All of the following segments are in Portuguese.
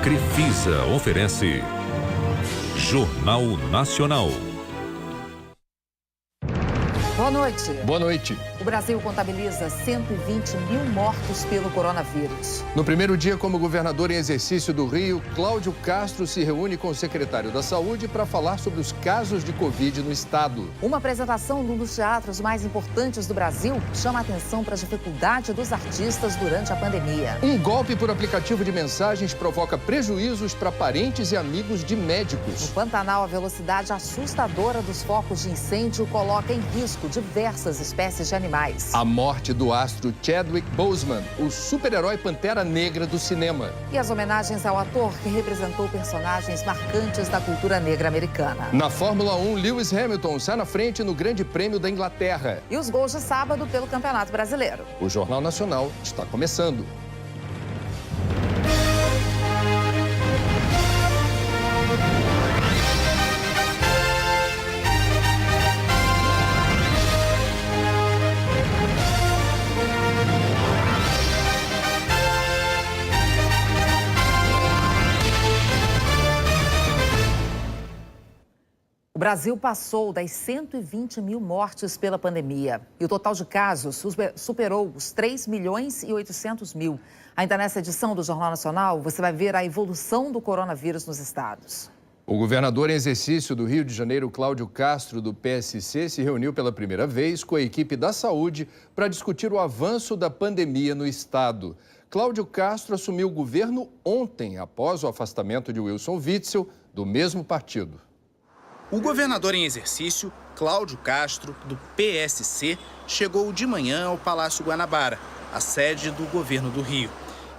Crefisa oferece Jornal Nacional. Boa noite. Boa noite. O Brasil contabiliza 120 mil mortos pelo coronavírus. No primeiro dia como governador em exercício do Rio, Cláudio Castro se reúne com o secretário da Saúde para falar sobre os casos de Covid no estado. Uma apresentação num dos teatros mais importantes do Brasil chama a atenção para a dificuldade dos artistas durante a pandemia. Um golpe por aplicativo de mensagens provoca prejuízos para parentes e amigos de médicos. No Pantanal, a velocidade assustadora dos focos de incêndio coloca em risco diversas espécies de animais. A morte do astro Chadwick Boseman, o super-herói Pantera Negra do cinema. E as homenagens ao ator que representou personagens marcantes da cultura negra americana. Na Fórmula 1, Lewis Hamilton sai na frente no Grande Prêmio da Inglaterra. E os gols de sábado pelo Campeonato Brasileiro. O Jornal Nacional está começando. O Brasil passou das 120 mil mortes pela pandemia. E o total de casos superou os 3 milhões e 800 mil. Ainda nessa edição do Jornal Nacional, você vai ver a evolução do coronavírus nos estados. O governador em exercício do Rio de Janeiro, Cláudio Castro, do PSC, se reuniu pela primeira vez com a equipe da saúde para discutir o avanço da pandemia no estado. Cláudio Castro assumiu o governo ontem, após o afastamento de Wilson Witzel, do mesmo partido. O governador em exercício, Cláudio Castro, do PSC, chegou de manhã ao Palácio Guanabara, a sede do governo do Rio.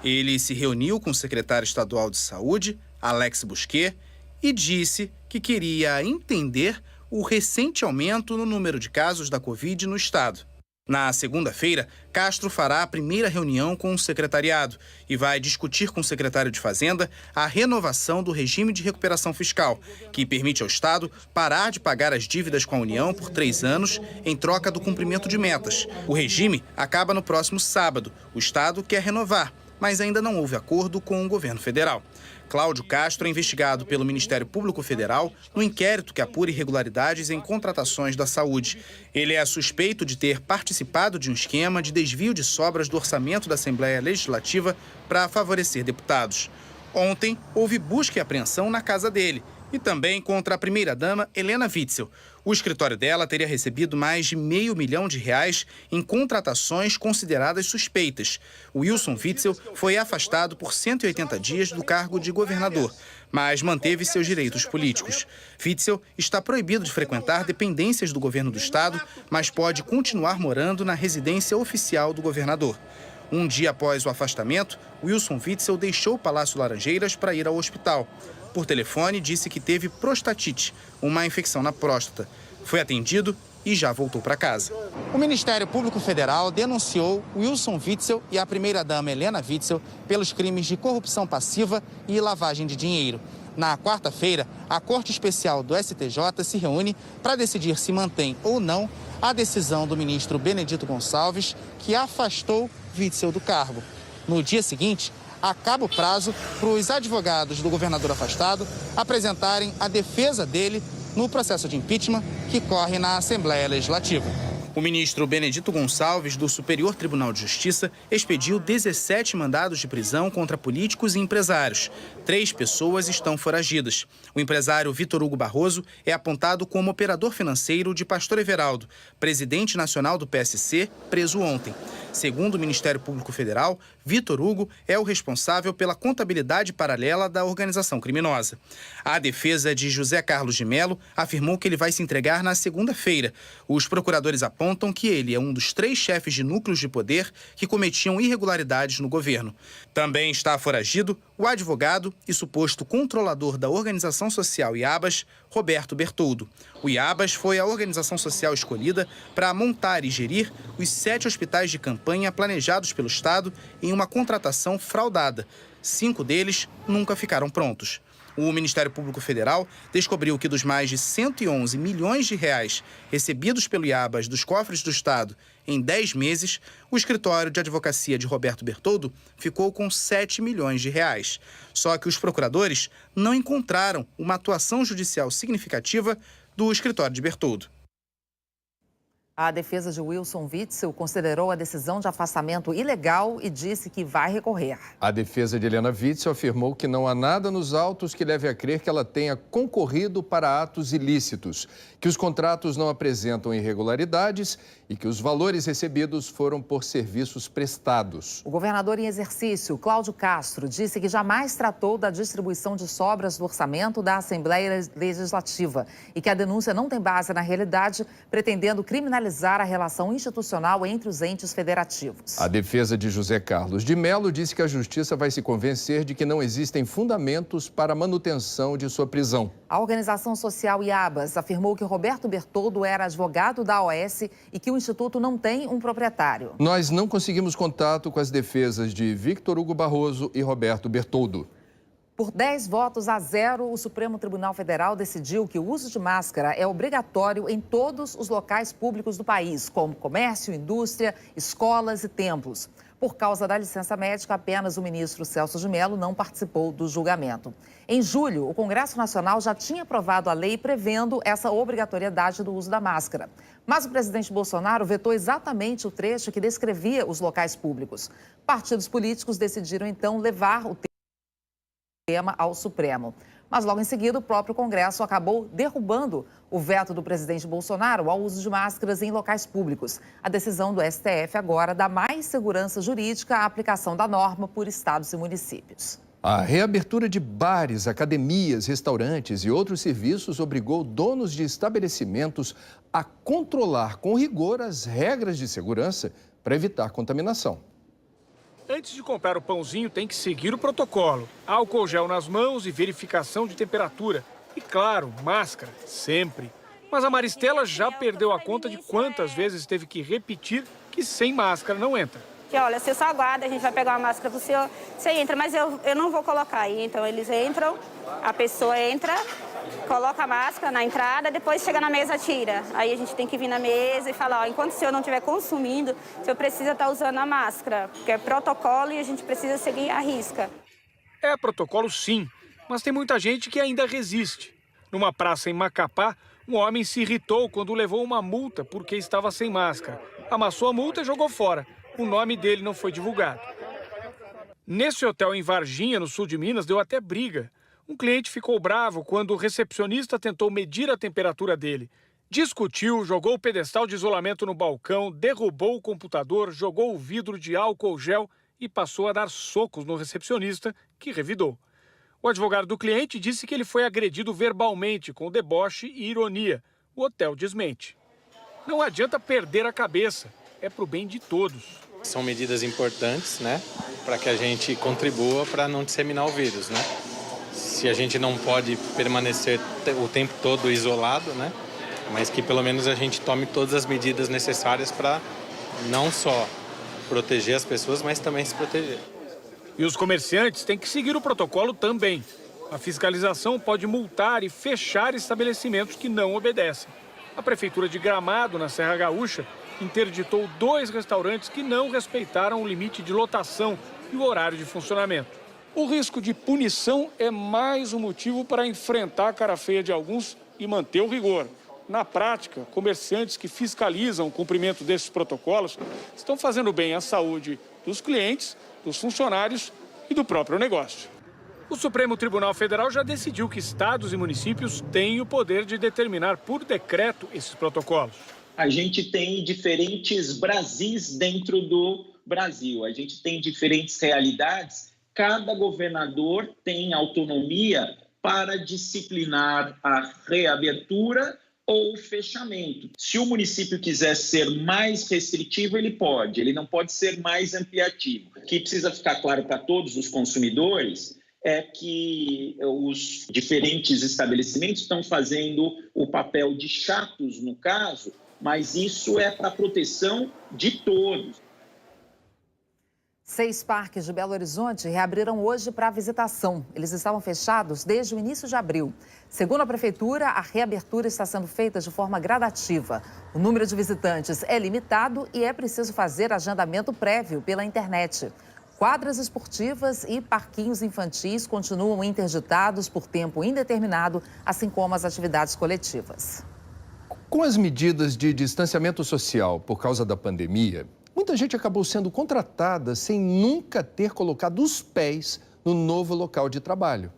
Ele se reuniu com o secretário estadual de saúde, Alex Busquet, e disse que queria entender o recente aumento no número de casos da Covid no estado. Na segunda-feira, Castro fará a primeira reunião com o secretariado e vai discutir com o secretário de Fazenda a renovação do regime de recuperação fiscal, que permite ao Estado parar de pagar as dívidas com a União por 3 anos em troca do cumprimento de metas. O regime acaba no próximo sábado. O Estado quer renovar, mas ainda não houve acordo com o governo federal. Cláudio Castro é investigado pelo Ministério Público Federal no inquérito que apura irregularidades em contratações da saúde. Ele é suspeito de ter participado de um esquema de desvio de sobras do orçamento da Assembleia Legislativa para favorecer deputados. Ontem, houve busca e apreensão na casa dele e também contra a primeira-dama Helena Witzel. O escritório dela teria recebido mais de R$500 mil em contratações consideradas suspeitas. Wilson Witzel foi afastado por 180 dias do cargo de governador, mas manteve seus direitos políticos. Witzel está proibido de frequentar dependências do governo do estado, mas pode continuar morando na residência oficial do governador. Um dia após o afastamento, Wilson Witzel deixou o Palácio Laranjeiras para ir ao hospital. Por telefone, disse que teve prostatite, uma infecção na próstata. Foi atendido e já voltou para casa. O Ministério Público Federal denunciou Wilson Witzel e a primeira-dama Helena Witzel pelos crimes de corrupção passiva e lavagem de dinheiro. Na quarta-feira, a Corte Especial do STJ se reúne para decidir se mantém ou não a decisão do ministro Benedito Gonçalves, que afastou Witzel do cargo. No dia seguinte, acaba o prazo para os advogados do governador afastado apresentarem a defesa dele no processo de impeachment que corre na Assembleia Legislativa. O ministro Benedito Gonçalves, do Superior Tribunal de Justiça, expediu 17 mandados de prisão contra políticos e empresários. 3 pessoas estão foragidas. O empresário Vitor Hugo Barroso é apontado como operador financeiro de Pastor Everaldo, presidente nacional do PSC, preso ontem. Segundo o Ministério Público Federal, Vitor Hugo é o responsável pela contabilidade paralela da organização criminosa. A defesa de José Carlos de Mello afirmou que ele vai se entregar na segunda-feira. Os procuradores apontam que ele é um dos 3 chefes de núcleos de poder que cometiam irregularidades no governo. Também está foragido o advogado e suposto controlador da organização social Iabas, Roberto Bertoldo. O Iabas foi a organização social escolhida para montar e gerir os 7 hospitais de campanha planejados pelo Estado em uma contratação fraudada. 5 deles nunca ficaram prontos. O Ministério Público Federal descobriu que dos mais de 111 milhões de reais recebidos pelo Iabas dos cofres do Estado Em 10 meses, o escritório de advocacia de Roberto Bertoldo ficou com 7 milhões de reais. Só que os procuradores não encontraram uma atuação judicial significativa do escritório de Bertoldo. A defesa de Wilson Witzel considerou a decisão de afastamento ilegal e disse que vai recorrer. A defesa de Helena Witzel afirmou que não há nada nos autos que leve a crer que ela tenha concorrido para atos ilícitos, que os contratos não apresentam irregularidades e que os valores recebidos foram por serviços prestados. O governador em exercício, Cláudio Castro, disse que jamais tratou da distribuição de sobras do orçamento da Assembleia Legislativa e que a denúncia não tem base na realidade, pretendendo criminalizar a relação institucional entre os entes federativos. A defesa de José Carlos de Mello disse que a justiça vai se convencer de que não existem fundamentos para a manutenção de sua prisão. A organização social IABAS afirmou que Roberto Bertoldo era advogado da OAS e que o Instituto não tem um proprietário. Nós não conseguimos contato com as defesas de Victor Hugo Barroso e Roberto Bertoldo. Por 10 votos a 0, o Supremo Tribunal Federal decidiu que o uso de máscara é obrigatório em todos os locais públicos do país, como comércio, indústria, escolas e templos. Por causa da licença médica, apenas o ministro Celso de Mello não participou do julgamento. Em julho, o Congresso Nacional já tinha aprovado a lei prevendo essa obrigatoriedade do uso da máscara. Mas o presidente Bolsonaro vetou exatamente o trecho que descrevia os locais públicos. Partidos políticos decidiram, então, levar o tema ao Supremo. Mas logo em seguida, o próprio Congresso acabou derrubando o veto do presidente Bolsonaro ao uso de máscaras em locais públicos. A decisão do STF agora dá mais segurança jurídica à aplicação da norma por estados e municípios. A reabertura de bares, academias, restaurantes e outros serviços obrigou donos de estabelecimentos a controlar com rigor as regras de segurança para evitar contaminação. Antes de comprar o pãozinho, tem que seguir o protocolo. Álcool gel nas mãos e verificação de temperatura. E, claro, máscara, sempre. Mas a Maristela já perdeu a conta de quantas vezes teve que repetir que sem máscara não entra. Que olha, você só aguarda, a gente vai pegar uma máscara pro senhor, você entra, mas eu não vou colocar aí. Então, eles entram, a pessoa entra, coloca a máscara na entrada, depois chega na mesa, tira. Aí a gente tem que vir na mesa e falar, ó, enquanto o senhor não estiver consumindo, o senhor precisa estar usando a máscara, porque é protocolo e a gente precisa seguir à risca. É protocolo sim, mas tem muita gente que ainda resiste. Numa praça em Macapá, um homem se irritou quando levou uma multa porque estava sem máscara. Amassou a multa e jogou fora. O nome dele não foi divulgado. Nesse hotel em Varginha, no sul de Minas, deu até briga. Um cliente ficou bravo quando o recepcionista tentou medir a temperatura dele. Discutiu, jogou o pedestal de isolamento no balcão, derrubou o computador, jogou o vidro de álcool gel e passou a dar socos no recepcionista, que revidou. O advogado do cliente disse que ele foi agredido verbalmente, com deboche e ironia. O hotel desmente. Não adianta perder a cabeça, é pro bem de todos. São medidas importantes, né, para que a gente contribua para não disseminar o vírus, né? Se a gente não pode permanecer o tempo todo isolado, né, mas que pelo menos a gente tome todas as medidas necessárias para não só proteger as pessoas, mas também se proteger. E os comerciantes têm que seguir o protocolo também. A fiscalização pode multar e fechar estabelecimentos que não obedecem. A Prefeitura de Gramado, na Serra Gaúcha, interditou 2 restaurantes que não respeitaram o limite de lotação e o horário de funcionamento. O risco de punição é mais um motivo para enfrentar a cara feia de alguns e manter o rigor. Na prática, comerciantes que fiscalizam o cumprimento desses protocolos estão fazendo bem à saúde dos clientes, dos funcionários e do próprio negócio. O Supremo Tribunal Federal já decidiu que estados e municípios têm o poder de determinar por decreto esses protocolos. A gente tem diferentes Brasis dentro do Brasil, a gente tem diferentes realidades. Cada governador tem autonomia para disciplinar a reabertura ou o fechamento. Se o município quiser ser mais restritivo, ele pode, ele não pode ser mais ampliativo. O que precisa ficar claro para todos os consumidores é que os diferentes estabelecimentos estão fazendo o papel de chatos, no caso, mas isso é para a proteção de todos. 6 parques de Belo Horizonte reabriram hoje para visitação. Eles estavam fechados desde o início de abril. Segundo a Prefeitura, a reabertura está sendo feita de forma gradativa. O número de visitantes é limitado e é preciso fazer agendamento prévio pela internet. Quadras esportivas e parquinhos infantis continuam interditados por tempo indeterminado, assim como as atividades coletivas. Com as medidas de distanciamento social por causa da pandemia, muita gente acabou sendo contratada sem nunca ter colocado os pés no novo local de trabalho.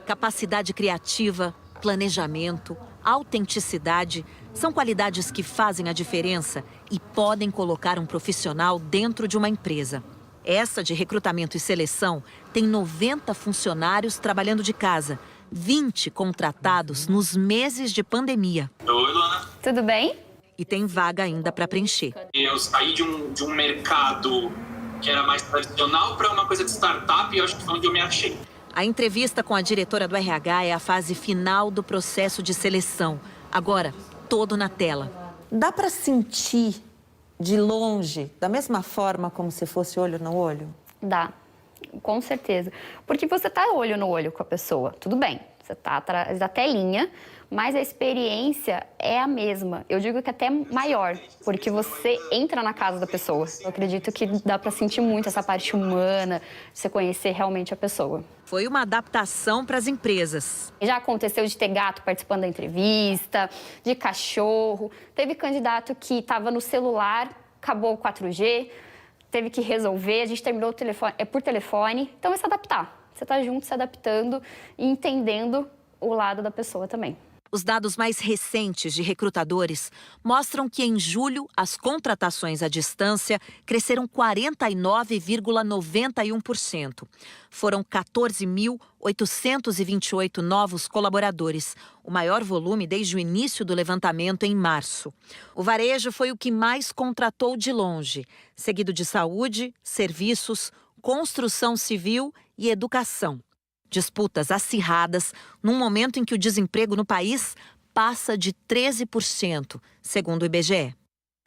Capacidade criativa, planejamento, autenticidade são qualidades que fazem a diferença e podem colocar um profissional dentro de uma empresa. Essa de recrutamento e seleção tem 90 funcionários trabalhando de casa, 20 contratados nos meses de pandemia. Oi, Luana. Tudo bem? E tem vaga ainda para preencher. Eu saí de um mercado que era mais tradicional para uma coisa de startup e eu acho que foi onde eu me achei. A entrevista com a diretora do RH é a fase final do processo de seleção. Agora, todo na tela. Dá para sentir de longe, da mesma forma como se fosse olho no olho? Dá, com certeza. Porque você tá olho no olho com a pessoa, tudo bem. Você tá atrás da telinha, mas a experiência é a mesma. Eu digo que até maior, porque você entra na casa da pessoa. Eu acredito que dá para sentir muito essa parte humana, você conhecer realmente a pessoa. Foi uma adaptação para as empresas. Já aconteceu de ter gato participando da entrevista, de cachorro. Teve candidato que estava no celular, acabou o 4G, teve que resolver, a gente terminou por telefone. Então é se adaptar. Você está junto, se adaptando e entendendo o lado da pessoa também. Os dados mais recentes de recrutadores mostram que em julho as contratações à distância cresceram 49,91%. Foram 14.828 novos colaboradores, o maior volume desde o início do levantamento em março. O varejo foi o que mais contratou de longe, seguido de saúde, serviços, construção civil e educação. Disputas acirradas num momento em que o desemprego no país passa de 13%, segundo o IBGE.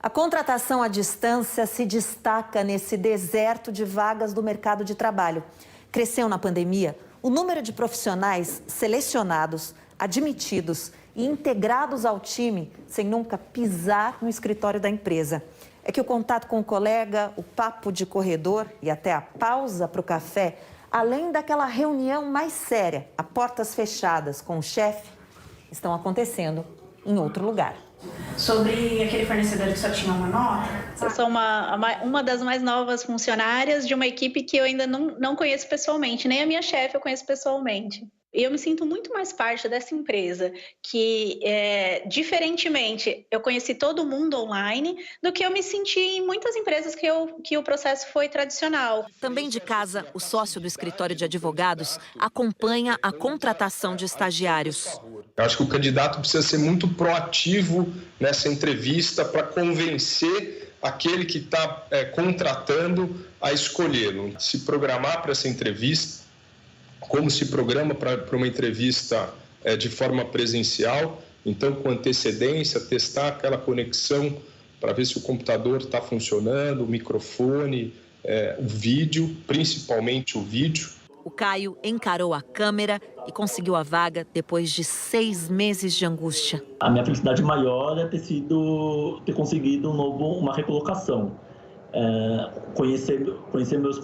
A contratação à distância se destaca nesse deserto de vagas do mercado de trabalho. Cresceu na pandemia o número de profissionais selecionados, admitidos e integrados ao time sem nunca pisar no escritório da empresa. É que o contato com o colega, o papo de corredor e até a pausa para o café, além daquela reunião mais séria, a portas fechadas com o chefe, estão acontecendo em outro lugar. Sobre aquele fornecedor que só tinha uma nota? Eu sou uma das mais novas funcionárias de uma equipe que eu ainda não conheço pessoalmente, nem a minha chefe eu conheço pessoalmente. E eu me sinto muito mais parte dessa empresa, que, diferentemente, eu conheci todo mundo online, do que eu me senti em muitas empresas que o processo foi tradicional. Também de casa, o sócio do escritório de advogados acompanha a contratação de estagiários. Eu acho que o candidato precisa ser muito proativo nessa entrevista para convencer aquele que está contratando a escolhê-lo. Se programar para essa entrevista, como se programa para uma entrevista de forma presencial, então com antecedência, testar aquela conexão para ver se o computador está funcionando, o microfone, o vídeo, principalmente o vídeo. O Caio encarou a câmera e conseguiu a vaga depois de 6 meses de angústia. A minha felicidade maior é ter conseguido uma recolocação. Conhecer meus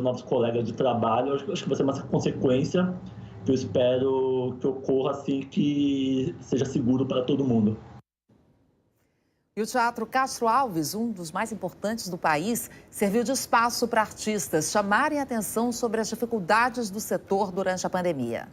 novos colegas de trabalho, acho que vai ser uma consequência que eu espero que ocorra assim, que seja seguro para todo mundo. E o Teatro Castro Alves, um dos mais importantes do país, serviu de espaço para artistas chamarem a atenção sobre as dificuldades do setor durante a pandemia.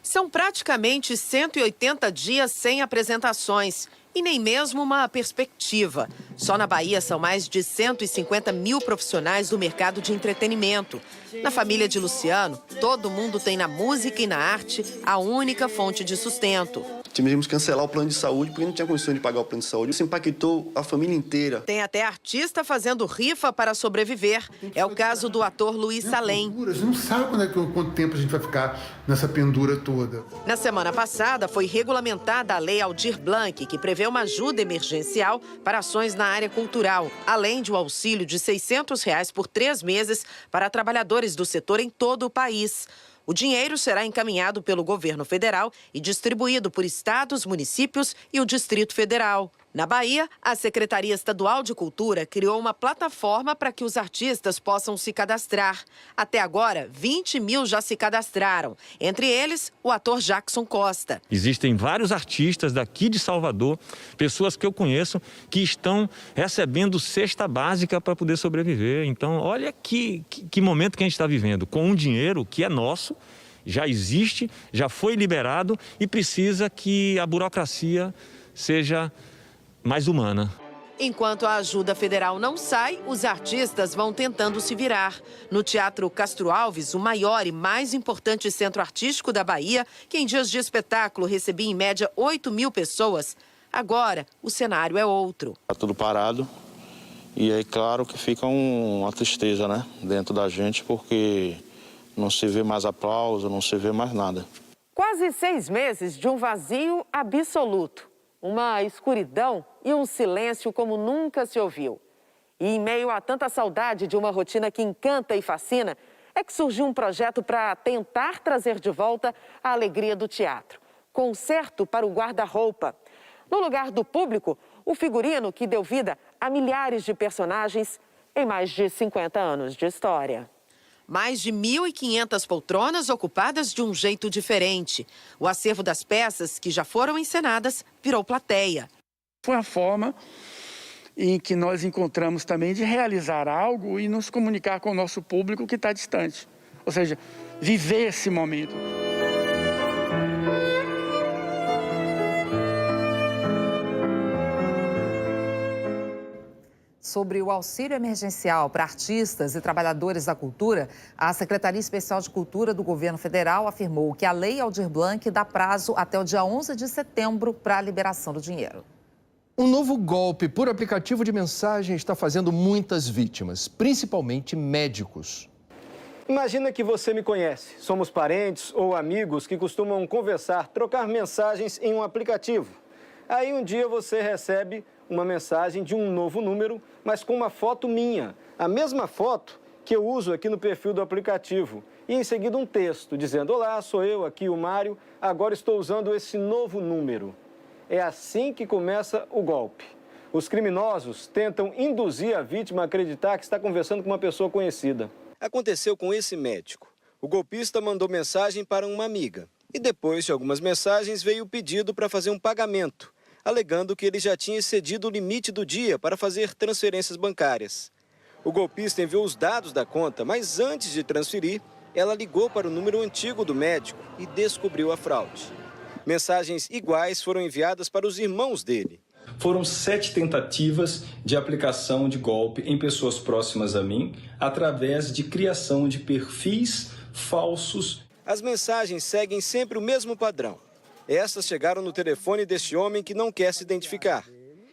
São praticamente 180 dias sem apresentações e nem mesmo uma perspectiva. Só na Bahia são mais de 150 mil profissionais do mercado de entretenimento. Na família de Luciano, todo mundo tem na música e na arte a única fonte de sustento. Tivemos que cancelar o plano de saúde porque não tinha condição de pagar o plano de saúde. Isso impactou a família inteira. Tem até artista fazendo rifa para sobreviver. É o caso do ator Luiz Salem. A gente não sabe quanto tempo a gente vai ficar nessa pendura toda. Na semana passada, foi regulamentada a Lei Aldir Blanc, que prevê uma ajuda emergencial para ações na área cultural, além de um auxílio de R$ 600 por 3 meses para trabalhadores do setor em todo o país. O dinheiro será encaminhado pelo governo federal e distribuído por estados, municípios e o Distrito Federal. Na Bahia, a Secretaria Estadual de Cultura criou uma plataforma para que os artistas possam se cadastrar. Até agora, 20 mil já se cadastraram. Entre eles, o ator Jackson Costa. Existem vários artistas daqui de Salvador, pessoas que eu conheço, que estão recebendo cesta básica para poder sobreviver. Então, olha que momento que a gente está vivendo, com um dinheiro que é nosso, já existe, já foi liberado e precisa que a burocracia seja mais humana. Enquanto a ajuda federal não sai, os artistas vão tentando se virar. No Teatro Castro Alves, o maior e mais importante centro artístico da Bahia, que em dias de espetáculo recebia em média 8 mil pessoas, agora o cenário é outro. Está tudo parado e aí claro que fica uma tristeza, né, dentro da gente, porque não se vê mais aplauso, não se vê mais nada. Quase 6 meses de um vazio absoluto. Uma escuridão e um silêncio como nunca se ouviu. E em meio a tanta saudade de uma rotina que encanta e fascina, é que surgiu um projeto para tentar trazer de volta a alegria do teatro. Concerto para o guarda-roupa. No lugar do público, o figurino que deu vida a milhares de personagens em mais de 50 anos de história. Mais de 1.500 poltronas ocupadas de um jeito diferente. O acervo das peças que já foram encenadas virou plateia. Foi a forma em que nós encontramos também de realizar algo e nos comunicar com o nosso público que está distante. Ou seja, viver esse momento. Sobre o auxílio emergencial para artistas e trabalhadores da cultura, a Secretaria Especial de Cultura do Governo Federal afirmou que a Lei Aldir Blanc dá prazo até o dia 11 de setembro para a liberação do dinheiro. Um novo golpe por aplicativo de mensagem está fazendo muitas vítimas, principalmente médicos. Imagina que você me conhece. Somos parentes ou amigos que costumam conversar, trocar mensagens em um aplicativo. Aí um dia você recebe uma mensagem de um novo número, mas com uma foto minha. A mesma foto que eu uso aqui no perfil do aplicativo. E em seguida um texto dizendo: olá, sou eu aqui, o Mário, agora estou usando esse novo número. É assim que começa o golpe. Os criminosos tentam induzir a vítima a acreditar que está conversando com uma pessoa conhecida. Aconteceu com esse médico. O golpista mandou mensagem para uma amiga. E depois de algumas mensagens veio o pedido para fazer um pagamento, alegando que ele já tinha excedido o limite do dia para fazer transferências bancárias. O golpista enviou os dados da conta, mas antes de transferir, ela ligou para o número antigo do médico e descobriu a fraude. Mensagens iguais foram enviadas para os irmãos dele. Foram 7 tentativas de aplicação de golpe em pessoas próximas a mim, através de criação de perfis falsos. As mensagens seguem sempre o mesmo padrão. Essas chegaram no telefone deste homem que não quer se identificar.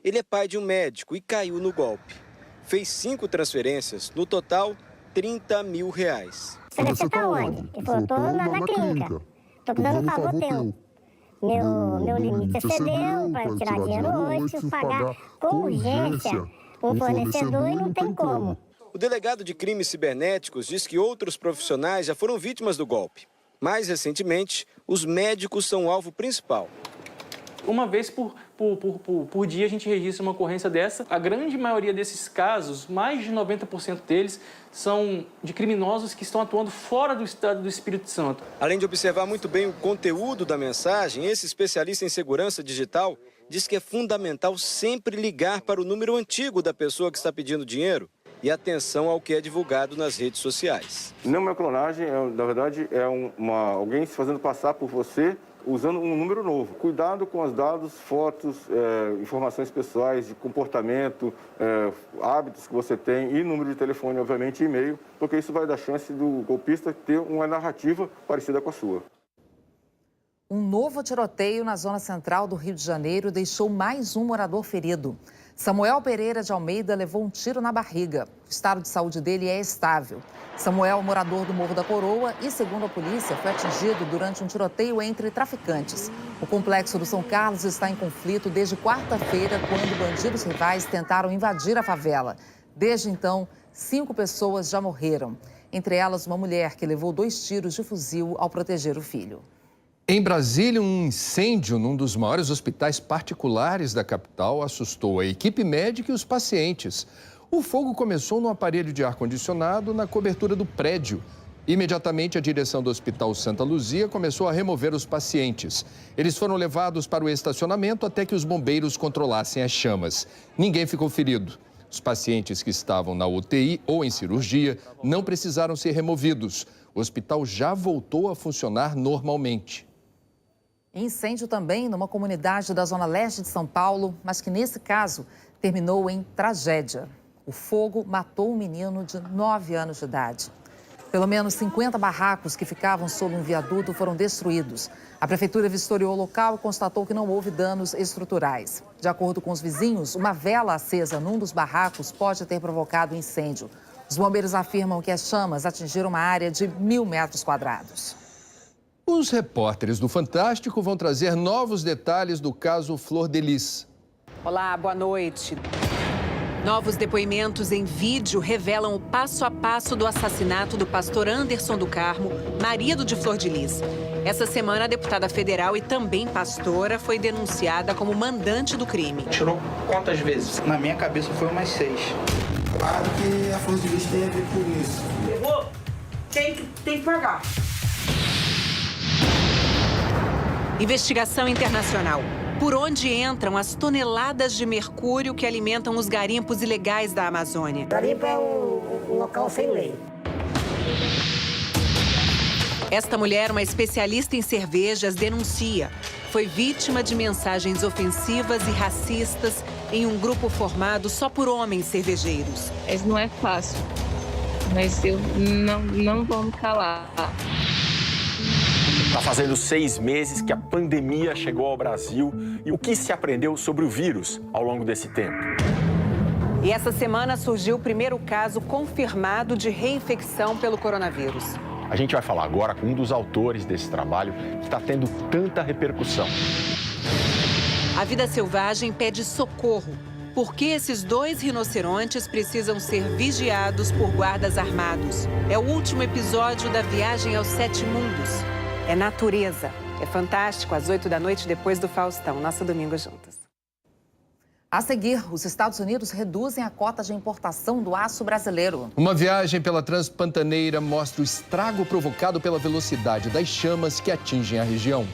Ele é pai de um médico e caiu no golpe. Fez 5 transferências, no total, R$30 mil. Você tá onde? Ele falou, tô na clínica. Tô precisando um favor teu. Meu limite excedeu para tirar dinheiro hoje, preciso pagar com urgência um fornecedor e não tem como. O delegado de crimes cibernéticos diz que outros profissionais já foram vítimas do golpe. Mais recentemente, os médicos são o alvo principal. Uma vez por dia a gente registra uma ocorrência dessa. A grande maioria desses casos, mais de 90% deles, são de criminosos que estão atuando fora do estado do Espírito Santo. Além de observar muito bem o conteúdo da mensagem, esse especialista em segurança digital diz que é fundamental sempre ligar para o número antigo da pessoa que está pedindo dinheiro e atenção ao que é divulgado nas redes sociais. Neomiclonagem, na verdade, é alguém se fazendo passar por você usando um número novo. Cuidado com os dados, fotos, informações pessoais, de comportamento, hábitos que você tem e número de telefone, obviamente, e e-mail, porque isso vai dar chance do golpista ter uma narrativa parecida com a sua. Um novo tiroteio na zona central do Rio de Janeiro deixou mais um morador ferido. Samuel Pereira de Almeida levou um tiro na barriga. O estado de saúde dele é estável. Samuel é morador do Morro da Coroa e, segundo a polícia, foi atingido durante um tiroteio entre traficantes. O complexo do São Carlos está em conflito desde quarta-feira, quando bandidos rivais tentaram invadir a favela. Desde então, 5 pessoas já morreram. Entre elas, uma mulher que levou 2 tiros de fuzil ao proteger o filho. Em Brasília, um incêndio num dos maiores hospitais particulares da capital assustou a equipe médica e os pacientes. O fogo começou num aparelho de ar-condicionado na cobertura do prédio. Imediatamente, a direção do Hospital Santa Luzia começou a remover os pacientes. Eles foram levados para o estacionamento até que os bombeiros controlassem as chamas. Ninguém ficou ferido. Os pacientes que estavam na UTI ou em cirurgia não precisaram ser removidos. O hospital já voltou a funcionar normalmente. Incêndio também numa comunidade da zona leste de São Paulo, mas que nesse caso terminou em tragédia. O fogo matou um menino de 9 anos de idade. Pelo menos 50 barracos que ficavam sob um viaduto foram destruídos. A prefeitura vistoriou o local e constatou que não houve danos estruturais. De acordo com os vizinhos, uma vela acesa num dos barracos pode ter provocado o incêndio. Os bombeiros afirmam que as chamas atingiram uma área de 1.000 metros quadrados. Os repórteres do Fantástico vão trazer novos detalhes do caso Flor de Lis. Olá, boa noite. Novos depoimentos em vídeo revelam o passo a passo do assassinato do pastor Anderson do Carmo, marido de Flor de Lis. Essa semana, a deputada federal e também pastora foi denunciada como mandante do crime. Tirou quantas vezes? Na minha cabeça foi umas 6. Claro que a Flor de Lis tem a ver com isso. Levou? Tem que pagar. Investigação internacional. Por onde entram as toneladas de mercúrio que alimentam os garimpos ilegais da Amazônia? Garimpo é um local sem lei. Esta mulher, uma especialista em cervejas, denuncia. Foi vítima de mensagens ofensivas e racistas em um grupo formado só por homens cervejeiros. Isso não é fácil, mas eu não vou me calar. Está fazendo 6 meses que a pandemia chegou ao Brasil. E o que se aprendeu sobre o vírus ao longo desse tempo? E essa semana surgiu o primeiro caso confirmado de reinfecção pelo coronavírus. A gente vai falar agora com um dos autores desse trabalho que está tendo tanta repercussão. A vida selvagem pede socorro. Por que esses 2 rinocerontes precisam ser vigiados por guardas armados? É o último episódio da Viagem aos 7 Mundos. É natureza. É fantástico, às 8 da noite, depois do Faustão. Nosso domingo juntos. A seguir, os Estados Unidos reduzem a cota de importação do aço brasileiro. Uma viagem pela Transpantaneira mostra o estrago provocado pela velocidade das chamas que atingem a região.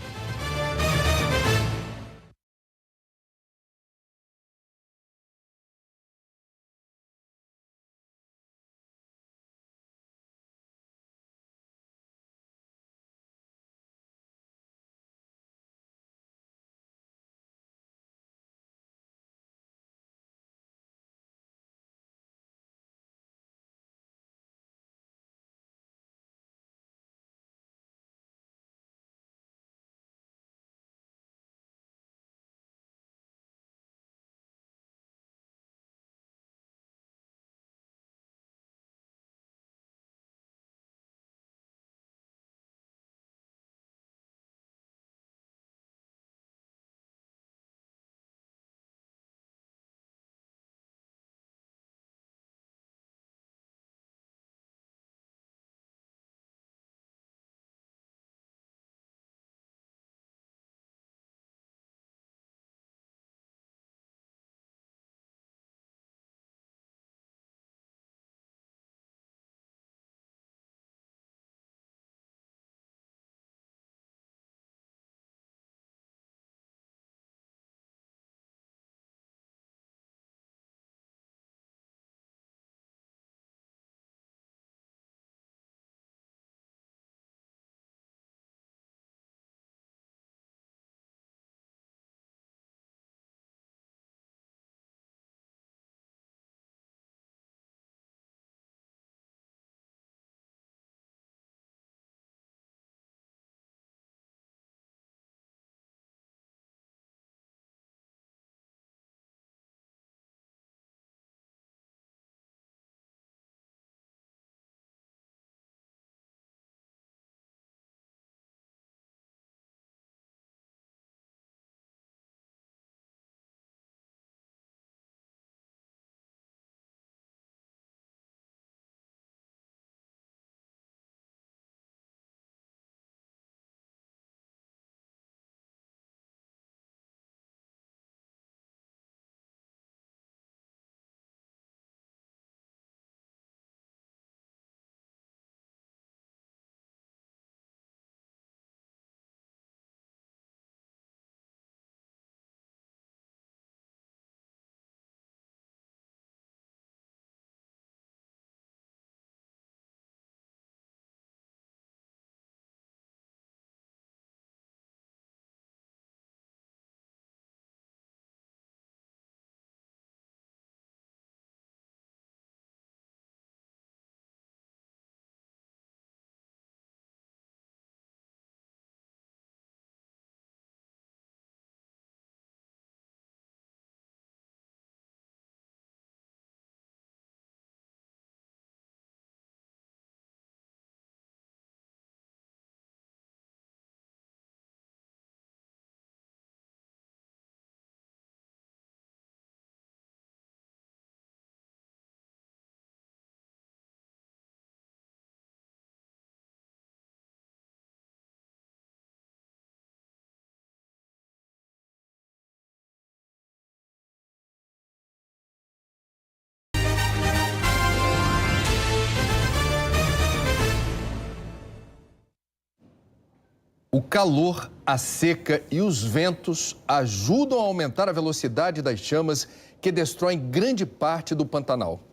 O calor, a seca e os ventos ajudam a aumentar a velocidade das chamas que destroem grande parte do Pantanal.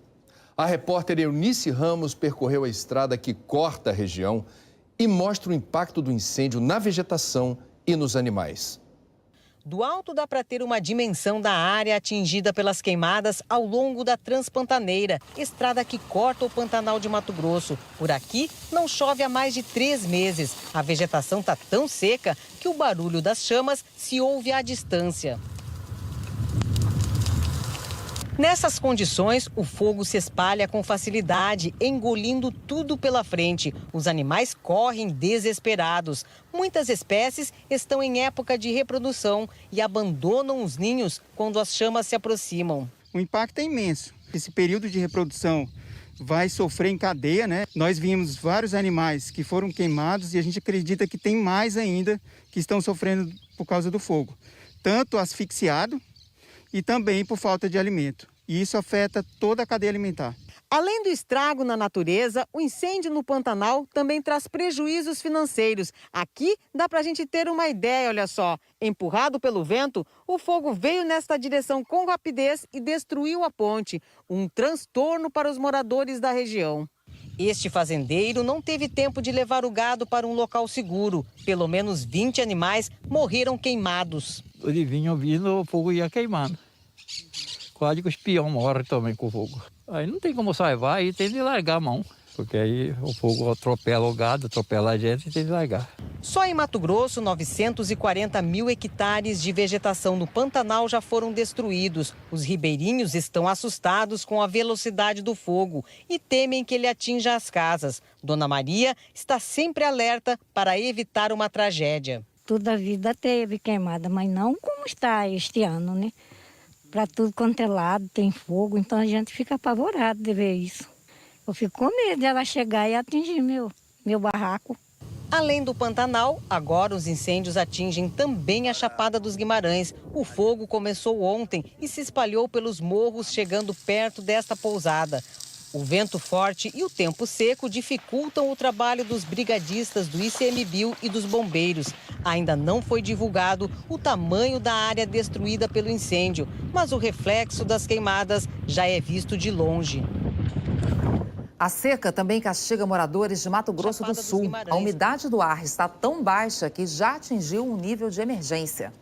A repórter Eunice Ramos percorreu a estrada que corta a região e mostra o impacto do incêndio na vegetação e nos animais. Do alto dá para ter uma dimensão da área atingida pelas queimadas ao longo da Transpantaneira, estrada que corta o Pantanal de Mato Grosso. Por aqui não chove há mais de 3 meses. A vegetação está tão seca que o barulho das chamas se ouve à distância. Nessas condições, o fogo se espalha com facilidade, engolindo tudo pela frente. Os animais correm desesperados. Muitas espécies estão em época de reprodução e abandonam os ninhos quando as chamas se aproximam. O impacto é imenso. Esse período de reprodução vai sofrer em cadeia, né? Nós vimos vários animais que foram queimados e a gente acredita que tem mais ainda que estão sofrendo por causa do fogo. Tanto asfixiado e também por falta de alimento. E isso afeta toda a cadeia alimentar. Além do estrago na natureza, o incêndio no Pantanal também traz prejuízos financeiros. Aqui dá para a gente ter uma ideia, olha só. Empurrado pelo vento, o fogo veio nesta direção com rapidez e destruiu a ponte. Um transtorno para os moradores da região. Este fazendeiro não teve tempo de levar o gado para um local seguro. Pelo menos 20 animais morreram queimados. Ele vinha vindo, o fogo ia queimando. Quase que os peão morrem também com o fogo. Aí não tem como salvar, aí tem de largar a mão. Porque aí o fogo atropela o gado, atropela a gente e tem de largar. Só em Mato Grosso, 940 mil hectares de vegetação no Pantanal já foram destruídos. Os ribeirinhos estão assustados com a velocidade do fogo e temem que ele atinja as casas. Dona Maria está sempre alerta para evitar uma tragédia. Toda a vida teve queimada, mas não como está este ano, né? Para tudo quanto é lado, tem fogo, então a gente fica apavorado de ver isso. Eu fico com medo de ela chegar e atingir meu barraco. Além do Pantanal, agora os incêndios atingem também a Chapada dos Guimarães. O fogo começou ontem e se espalhou pelos morros, chegando perto desta pousada. O vento forte e o tempo seco dificultam o trabalho dos brigadistas do ICMBio e dos bombeiros. Ainda não foi divulgado o tamanho da área destruída pelo incêndio, mas o reflexo das queimadas já é visto de longe. A seca também castiga moradores de Mato Grosso do Sul. A umidade do ar está tão baixa que já atingiu um nível de emergência.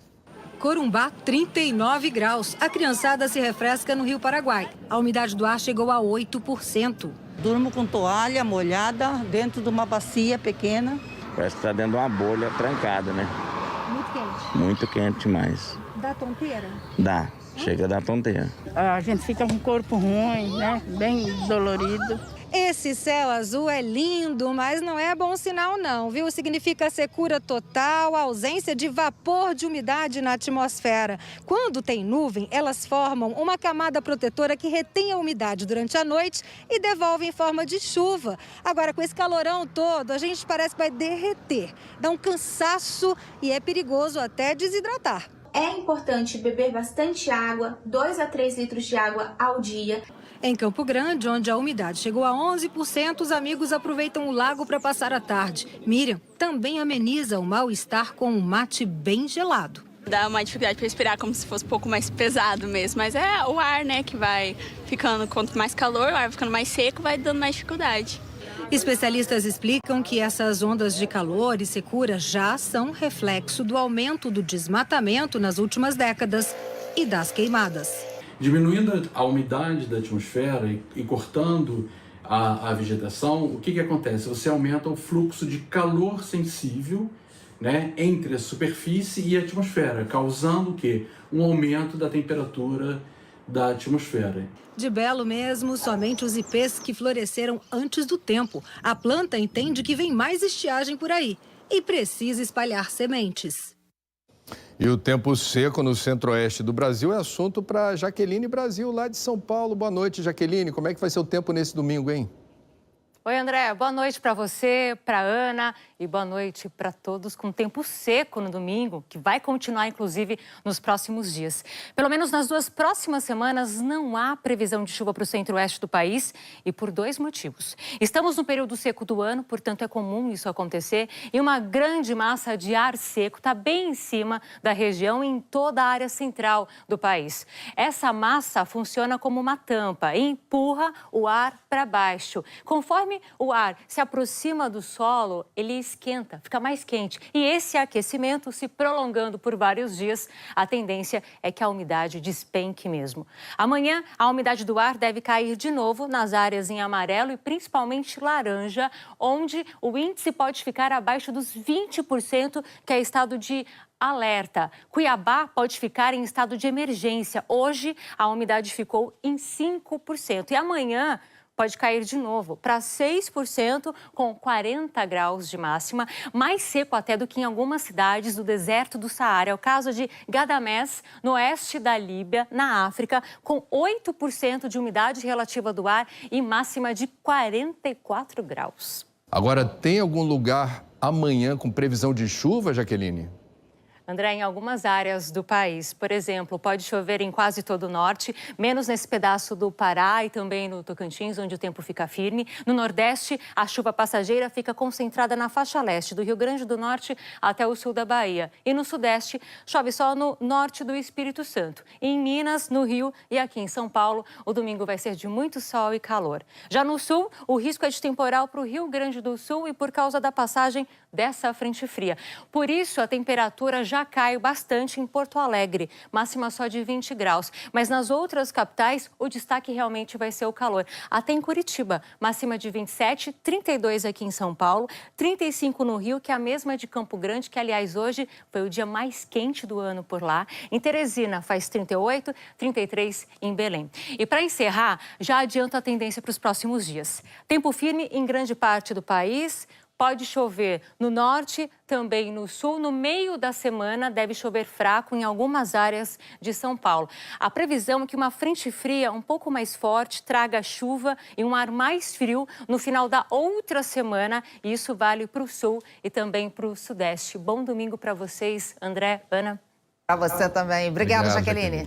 Corumbá, 39 graus. A criançada se refresca no Rio Paraguai. A umidade do ar chegou a 8%. Durmo com toalha molhada dentro de uma bacia pequena. Parece que está dentro de uma bolha trancada, né? Muito quente. Muito quente demais. Dá tonteira? Dá, chega a dar tonteira. A gente fica com o corpo ruim, né? Bem dolorido. Esse céu azul é lindo, mas não é bom sinal não, viu? Significa secura total, ausência de vapor de umidade na atmosfera. Quando tem nuvem, elas formam uma camada protetora que retém a umidade durante a noite e devolve em forma de chuva. Agora, com esse calorão todo, a gente parece que vai derreter. Dá um cansaço e é perigoso até desidratar. É importante beber bastante água, 2 a 3 litros de água ao dia. Em Campo Grande, onde a umidade chegou a 11%, os amigos aproveitam o lago para passar a tarde. Miriam também ameniza o mal-estar com um mate bem gelado. Dá uma dificuldade para respirar, como se fosse um pouco mais pesado mesmo. Mas é o ar, né, que vai ficando, quanto mais calor, o ar vai ficando mais seco, vai dando mais dificuldade. Especialistas explicam que essas ondas de calor e secura já são reflexo do aumento do desmatamento nas últimas décadas e das queimadas. Diminuindo a umidade da atmosfera e cortando a vegetação, o que acontece? Você aumenta o fluxo de calor sensível, né, entre a superfície e a atmosfera, causando o quê? Um aumento da temperatura da atmosfera. De belo mesmo, somente os ipês que floresceram antes do tempo. A planta entende que vem mais estiagem por aí e precisa espalhar sementes. E o tempo seco no centro-oeste do Brasil é assunto para Jaqueline Brasil, lá de São Paulo. Boa noite, Jaqueline. Como é que vai ser o tempo nesse domingo, hein? Oi, André. Boa noite para você, para Ana e boa noite para todos com tempo seco no domingo, que vai continuar, inclusive, nos próximos dias. Pelo menos nas 2 próximas semanas, não há previsão de chuva para o centro-oeste do país e por 2 motivos. Estamos no período seco do ano, portanto, é comum isso acontecer e uma grande massa de ar seco está bem em cima da região em toda a área central do país. Essa massa funciona como uma tampa e empurra o ar para baixo. Conforme o ar se aproxima do solo, ele esquenta, fica mais quente. E esse aquecimento se prolongando por vários dias, a tendência é que a umidade despenque mesmo. Amanhã, a umidade do ar deve cair de novo nas áreas em amarelo e principalmente laranja, onde o índice pode ficar abaixo dos 20%, que é estado de alerta. Cuiabá pode ficar em estado de emergência. Hoje, a umidade ficou em 5%. E amanhã pode cair de novo para 6%, com 40 graus de máxima, mais seco até do que em algumas cidades do deserto do Saara. É o caso de Gadamés, no oeste da Líbia, na África, com 8% de umidade relativa do ar e máxima de 44 graus. Agora, tem algum lugar amanhã com previsão de chuva, Jaqueline? André, em algumas áreas do país, por exemplo, pode chover em quase todo o norte, menos nesse pedaço do Pará e também no Tocantins, onde o tempo fica firme. No Nordeste, a chuva passageira fica concentrada na faixa leste, do Rio Grande do Norte até o sul da Bahia. E no Sudeste, chove só no norte do Espírito Santo. E em Minas, no Rio e aqui em São Paulo, o domingo vai ser de muito sol e calor. Já no sul, o risco é de temporal para o Rio Grande do Sul e por causa da passagem dessa frente fria. Por isso, a temperatura já cai bastante em Porto Alegre, máxima só de 20 graus. Mas nas outras capitais, o destaque realmente vai ser o calor. Até em Curitiba, máxima de 27, 32 aqui em São Paulo, 35 no Rio, que é a mesma de Campo Grande, que, aliás, hoje foi o dia mais quente do ano por lá. Em Teresina, faz 38, 33 em Belém. E para encerrar, já adianto a tendência para os próximos dias. Tempo firme em grande parte do país. Pode chover no norte, também no sul. No meio da semana, deve chover fraco em algumas áreas de São Paulo. A previsão é que uma frente fria um pouco mais forte traga chuva e um ar mais frio no final da outra semana. E isso vale para o sul e também para o sudeste. Bom domingo para vocês, André, Ana. Para você também. Obrigada, Jaqueline.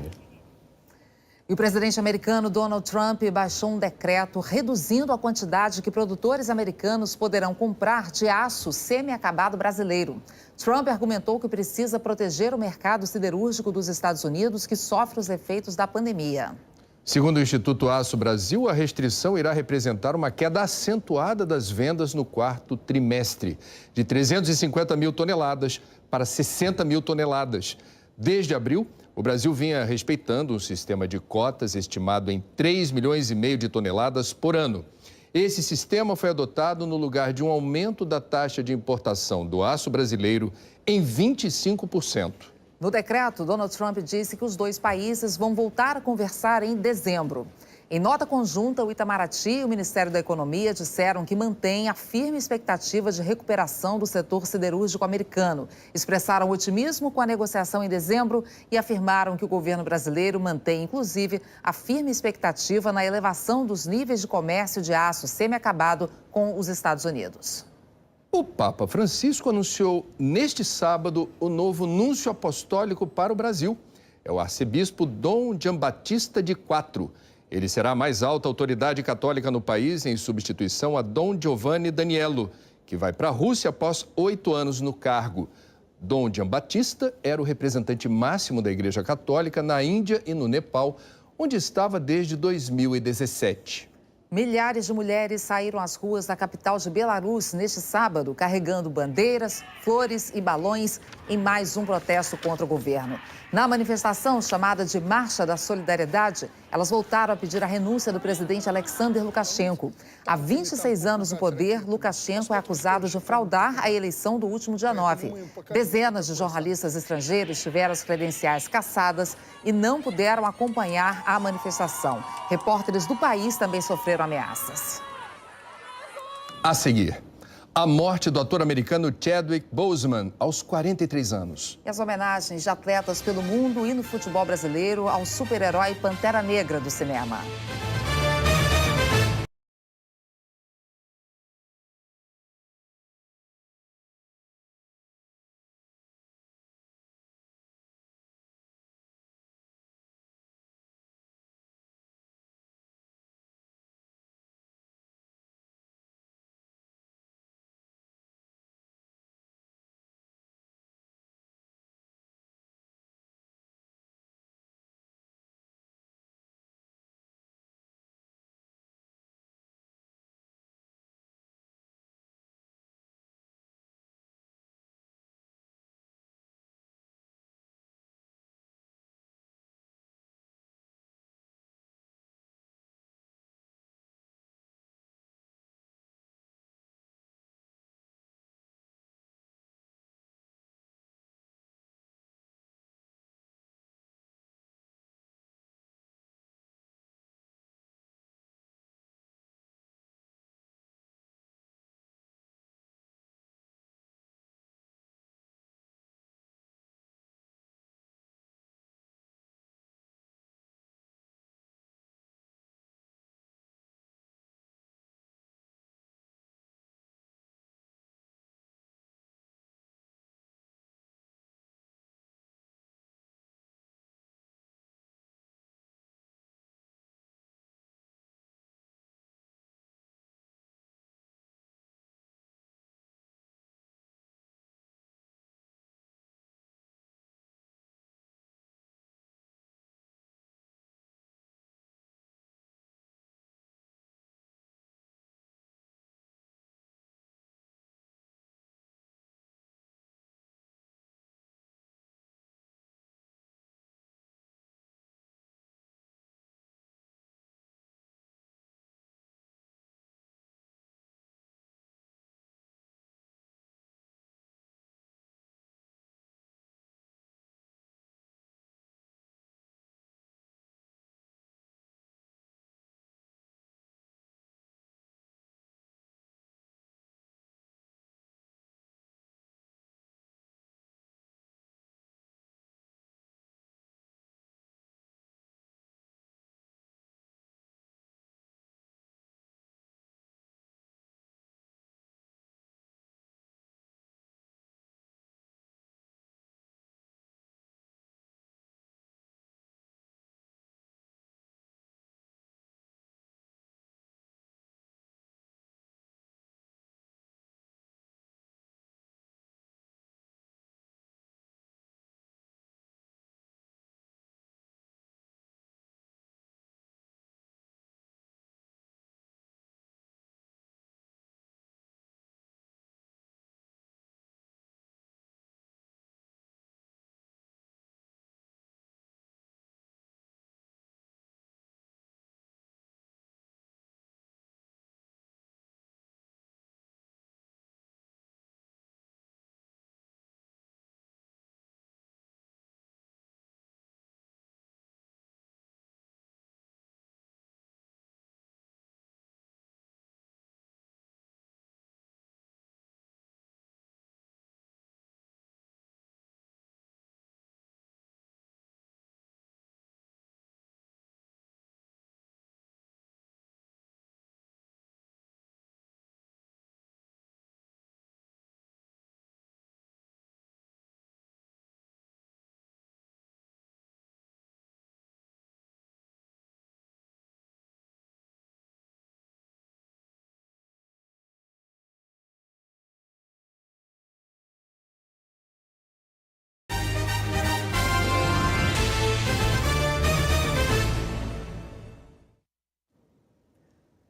E o presidente americano Donald Trump baixou um decreto reduzindo a quantidade que produtores americanos poderão comprar de aço semi-acabado brasileiro. Trump argumentou que precisa proteger o mercado siderúrgico dos Estados Unidos, que sofre os efeitos da pandemia. Segundo o Instituto Aço Brasil, a restrição irá representar uma queda acentuada das vendas no 4º trimestre, de 350 mil toneladas para 60 mil toneladas. Desde abril, o Brasil vinha respeitando um sistema de cotas estimado em 3,5 milhões de toneladas por ano. Esse sistema foi adotado no lugar de um aumento da taxa de importação do aço brasileiro em 25%. No decreto, Donald Trump disse que os 2 países vão voltar a conversar em dezembro. Em nota conjunta, o Itamaraty e o Ministério da Economia disseram que mantém a firme expectativa de recuperação do setor siderúrgico americano. Expressaram otimismo com a negociação em dezembro e afirmaram que o governo brasileiro mantém, inclusive, a firme expectativa na elevação dos níveis de comércio de aço semi-acabado com os Estados Unidos. O Papa Francisco anunciou neste sábado o novo núncio apostólico para o Brasil. É o arcebispo Dom Giambattista de Quatro. Ele será a mais alta autoridade católica no país, em substituição a Dom Giovanni Daniello, que vai para a Rússia após 8 anos no cargo. Dom Giambattista era o representante máximo da Igreja Católica na Índia e no Nepal, onde estava desde 2017. Milhares de mulheres saíram às ruas da capital de Belarus neste sábado, carregando bandeiras, flores e balões em mais um protesto contra o governo. Na manifestação chamada de Marcha da Solidariedade, elas voltaram a pedir a renúncia do presidente Alexander Lukashenko. Há 26 anos no poder, Lukashenko é acusado de fraudar a eleição do último dia 9. Dezenas de jornalistas estrangeiros tiveram as credenciais cassadas e não puderam acompanhar a manifestação. Repórteres do país também sofreram ameaças. A seguir, a morte do ator americano Chadwick Boseman, aos 43 anos. E as homenagens de atletas pelo mundo e no futebol brasileiro ao super-herói Pantera Negra do cinema.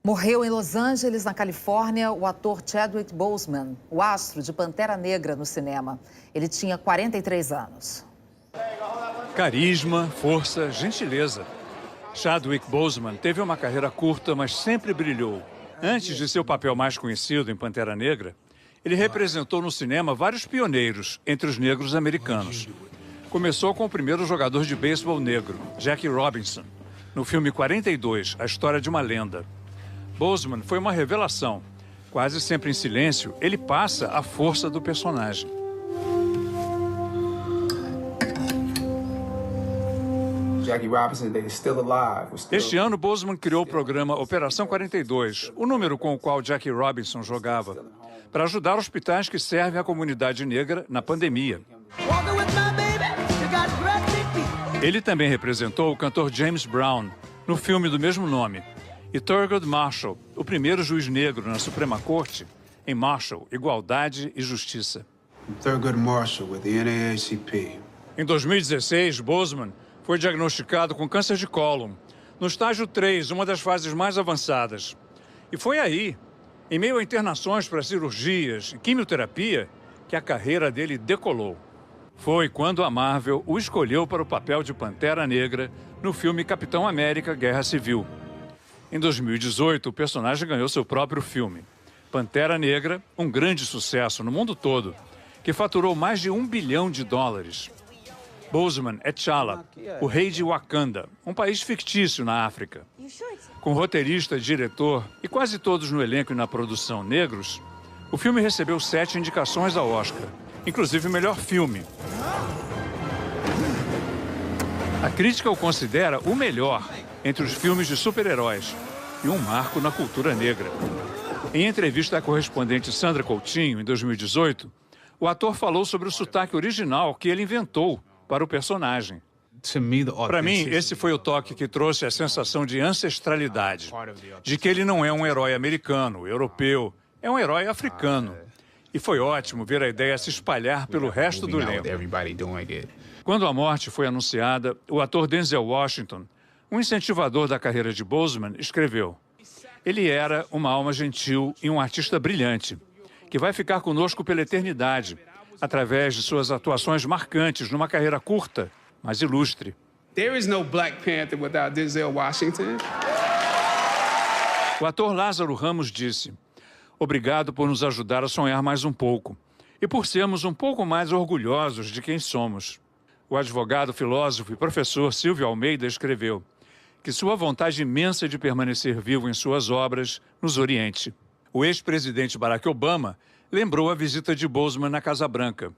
Morreu em Los Angeles, na Califórnia, o ator Chadwick Boseman, o astro de Pantera Negra no cinema. Ele tinha 43 anos. Carisma, força, gentileza. Chadwick Boseman teve uma carreira curta, mas sempre brilhou. Antes de seu papel mais conhecido em Pantera Negra, ele representou no cinema vários pioneiros entre os negros americanos. Começou com o primeiro jogador de beisebol negro, Jackie Robinson, no filme 42, A História de uma Lenda. Boseman foi uma revelação. Quase sempre em silêncio, ele passa a força do personagem. Este ano, Boseman criou o programa Operação 42, o número com o qual Jackie Robinson jogava, para ajudar hospitais que servem à comunidade negra na pandemia. Ele também representou o cantor James Brown no filme do mesmo nome, e Thurgood Marshall, o primeiro juiz negro na Suprema Corte, em Marshall, Igualdade e Justiça. Thurgood Marshall, with the NAACP. Em 2016, Boseman foi diagnosticado com câncer de cólon, no estágio 3, uma das fases mais avançadas. E foi aí, em meio a internações para cirurgias e quimioterapia, que a carreira dele decolou. Foi quando a Marvel o escolheu para o papel de Pantera Negra no filme Capitão América: Guerra Civil. Em 2018, o personagem ganhou seu próprio filme, Pantera Negra, um grande sucesso no mundo todo, que faturou mais de $1 bilhão. Boseman é T'Challa, o rei de Wakanda, um país fictício na África. Com roteirista, diretor e quase todos no elenco e na produção negros, o filme recebeu 7 indicações ao Oscar, inclusive melhor filme. A crítica o considera o melhor entre os filmes de super-heróis e um marco na cultura negra. Em entrevista à correspondente Sandra Coutinho, em 2018, o ator falou sobre o sotaque original que ele inventou para o personagem. Para mim, esse foi o toque que trouxe a sensação de ancestralidade, de que ele não é um herói americano, europeu, é um herói africano. E foi ótimo ver a ideia se espalhar pelo resto do elenco. Quando a morte foi anunciada, o ator Denzel Washington, um incentivador da carreira de Boseman, escreveu: ele era uma alma gentil e um artista brilhante, que vai ficar conosco pela eternidade, através de suas atuações marcantes numa carreira curta, mas ilustre. There is no Black Panther without Denzel Washington. O ator Lázaro Ramos disse: obrigado por nos ajudar a sonhar mais um pouco e por sermos um pouco mais orgulhosos de quem somos. O advogado, filósofo e professor Silvio Almeida escreveu que sua vontade imensa de permanecer vivo em suas obras nos oriente. O ex-presidente Barack Obama lembrou a visita de Boseman na Casa Branca.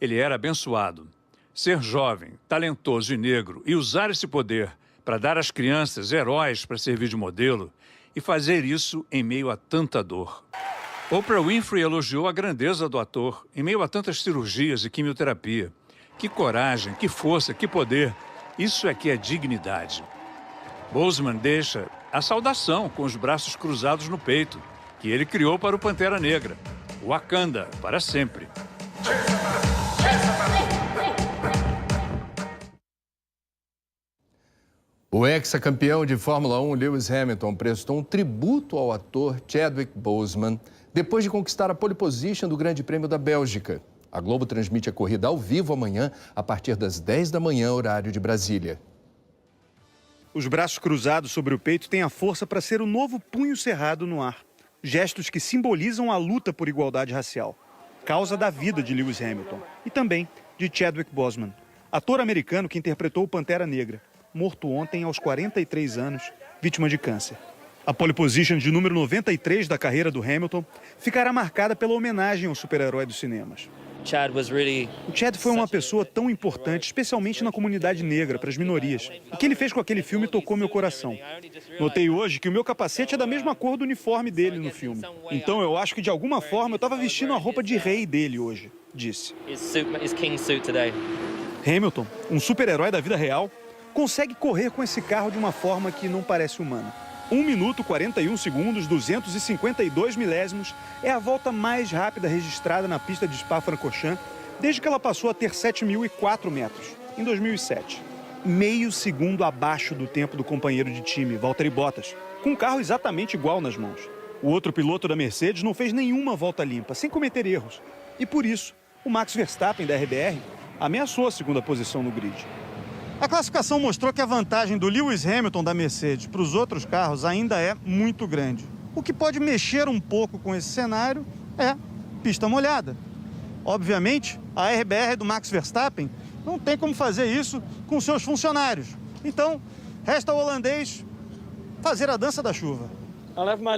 Ele era abençoado. Ser jovem, talentoso e negro e usar esse poder para dar às crianças heróis para servir de modelo e fazer isso em meio a tanta dor. Oprah Winfrey elogiou a grandeza do ator em meio a tantas cirurgias e quimioterapia. Que coragem, que força, que poder. Isso é que é dignidade. Boseman deixa a saudação com os braços cruzados no peito, que ele criou para o Pantera Negra. Wakanda, para sempre. O ex-campeão de Fórmula 1, Lewis Hamilton, prestou um tributo ao ator Chadwick Boseman depois de conquistar a pole position do Grande Prêmio da Bélgica. A Globo transmite a corrida ao vivo amanhã, a partir das 10 da manhã, horário de Brasília. Os braços cruzados sobre o peito têm a força para ser o novo punho cerrado no ar. Gestos que simbolizam a luta por igualdade racial. Causa da vida de Lewis Hamilton e também de Chadwick Boseman, ator americano que interpretou o Pantera Negra, morto ontem aos 43 anos, vítima de câncer. A pole position de número 93 da carreira do Hamilton ficará marcada pela homenagem ao super-herói dos cinemas. O Chad foi uma pessoa tão importante, especialmente na comunidade negra, para as minorias. O que ele fez com aquele filme tocou meu coração. Notei hoje que o meu capacete é da mesma cor do uniforme dele no filme. Então eu acho que de alguma forma eu estava vestindo a roupa de rei dele hoje, disse. Hamilton, um super-herói da vida real, consegue correr com esse carro de uma forma que não parece humana. 1 minuto, 41 segundos, 252 milésimos é a volta mais rápida registrada na pista de Spa-Francorchamps desde que ela passou a ter 7.004 metros, em 2007. Meio segundo abaixo do tempo do companheiro de time, Valtteri Bottas, com um carro exatamente igual nas mãos. O outro piloto da Mercedes não fez nenhuma volta limpa, sem cometer erros. E por isso, o Max Verstappen da RBR ameaçou a segunda posição no grid. A classificação mostrou que a vantagem do Lewis Hamilton da Mercedes para os outros carros ainda é muito grande. O que pode mexer um pouco com esse cenário é pista molhada. Obviamente, a RBR do Max Verstappen não tem como fazer isso com seus funcionários. Então, resta ao holandês fazer a dança da chuva.